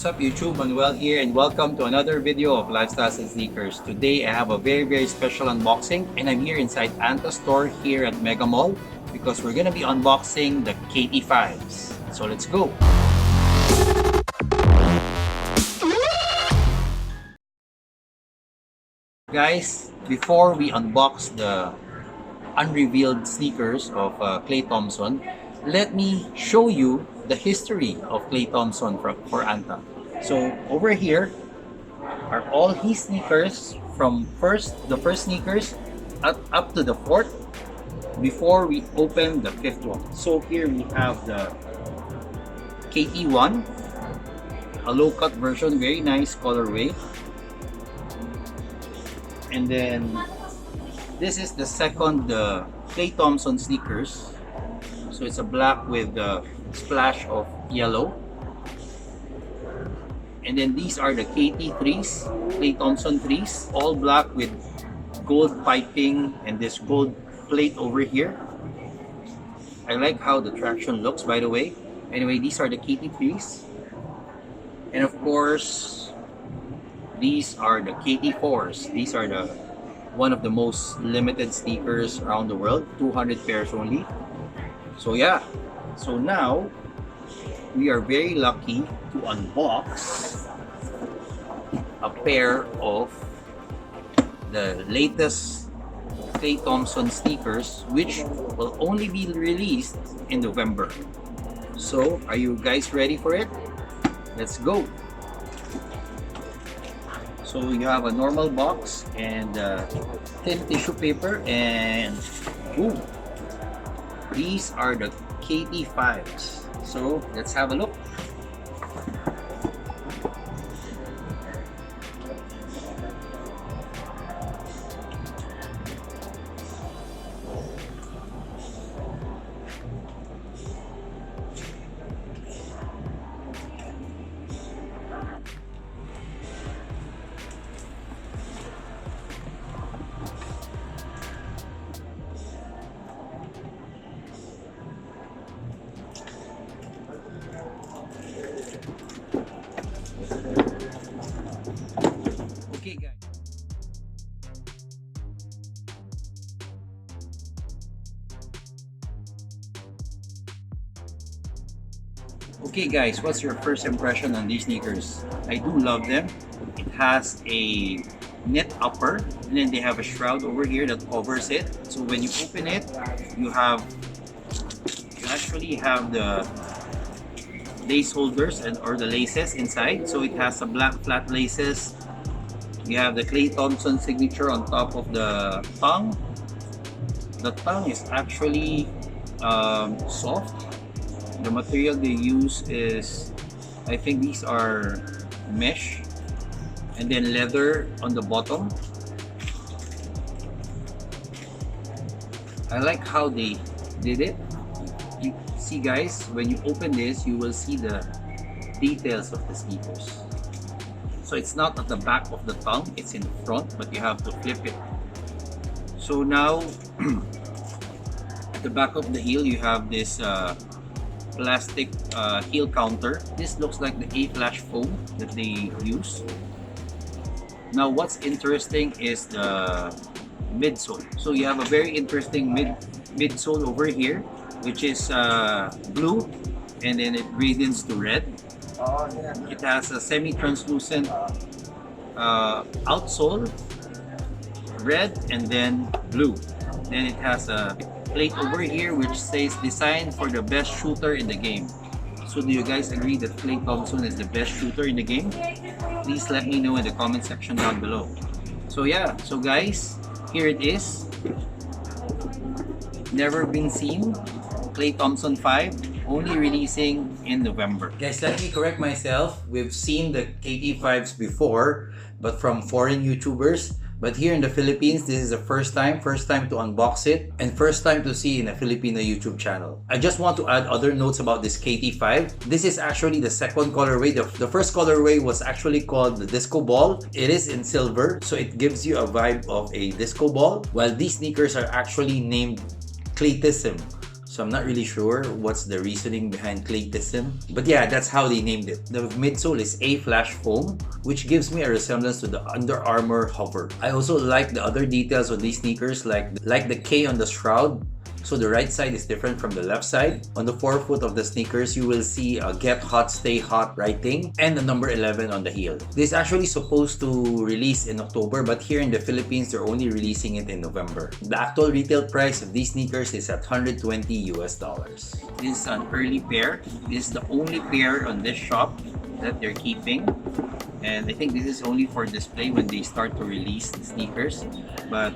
What's up YouTube, Manuel here, and welcome to another video of Lifestyles and Sneakers. Today I have a very special unboxing, and I'm here inside Anta store here at Mega Mall because we're gonna be unboxing the KT5s. So let's go! Guys, before we unbox the unrevealed sneakers of Klay Thompson, let me show you the history of Klay Thompson for Anta. So over here are all his sneakers from the first sneakers up to the fourth before we open the fifth one. So here we have the KT1, a low cut version, very nice colorway. And then this is the second Klay Thompson sneakers. So it's a black with a splash of yellow. And then these are the KT3s, Klay Thompson 3s, all black with gold piping and this gold plate over here. I like how the traction looks, by the way. Anyway, these are the KT3s. And of course, these are the KT4s. These are one of the most limited sneakers around the world, 200 pairs only. So yeah, so now we are very lucky to unbox a pair of the latest Klay Thompson sneakers, which will only be released in November. So are you guys ready for it? Let's go! So you have a normal box and thin tissue paper, and ooh, these are the KT5s. So let's have a look. Okay guys. Okay guys, what's your first impression on these sneakers? I do love them. It has a knit upper, and then they have a shroud over here that covers it. So when you open it, you actually have the lace holders or the laces inside. So it has a black flat laces. You have the Klay Thompson signature on top of the tongue. The tongue is actually soft. The material they use is, I think these are mesh, and then leather on the bottom. I like how they did it. You see guys, when you open this, you will see the details of the sneakers. So it's not at the back of the tongue, it's in front, but you have to flip it. So now, at the back of the heel, you have this plastic heel counter. This looks like the A-flash foam that they use. Now what's interesting is the midsole. So you have a very interesting midsole over here, which is blue, and then it gradients to red. It has a semi-translucent outsole, red and then blue. Then it has a plate over here which says designed for the best shooter in the game. So do you guys agree that Klay Thompson is the best shooter in the game? Please let me know in the comment section down below. So yeah, so guys, here it is. Never been seen. Klay Thompson 5, only releasing in November. Guys, let me correct myself. We've seen the KT5s before, but from foreign YouTubers. But here in the Philippines, this is the first time to unbox it, and first time to see in a Filipino YouTube channel. I just want to add other notes about this KT5. This is actually the second colorway. The first colorway was actually called the Disco Ball. It is in silver, so it gives you a vibe of a disco ball, while these sneakers are actually named Klaytheism. So I'm not really sure what's the reasoning behind Klaytheism. But yeah, that's how they named it. The midsole is A-flash foam, which gives me a resemblance to the Under Armour Hover. I also like the other details on these sneakers, like the K on the shroud. So the right side is different from the left side. On the forefoot of the sneakers, you will see a Get Hot, Stay Hot writing and the number 11 on the heel. This is actually supposed to release in October, but here in the Philippines, they're only releasing it in November. The actual retail price of these sneakers is at $120 US. This is an early pair. This is the only pair on this shop that they're keeping. And I think this is only for display when they start to release the sneakers. But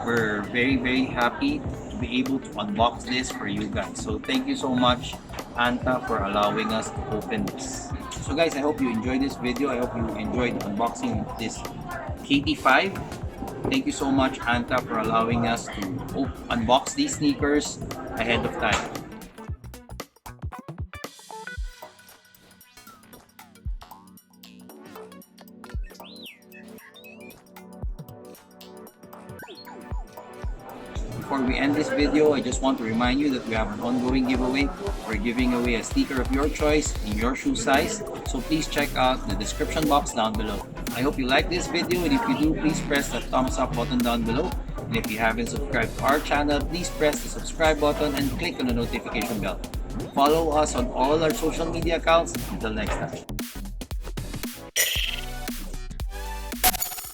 we're very, very happy to be able to unbox this for you guys. So thank you so much, Anta, for allowing us to open this. So guys, I hope you enjoyed this video. I hope you enjoyed unboxing this KT5. Thank you so much, Anta, for allowing us to unbox these sneakers ahead of time. Before we end this video, I just want to remind you that we have an ongoing giveaway. We're giving away a sneaker of your choice in your shoe size, so please check out the description box down below. I hope you like this video, and if you do, please press the thumbs up button down below. And if you haven't subscribed to our channel, please press the subscribe button and click on the notification bell. Follow us on all our social media accounts. Until next time.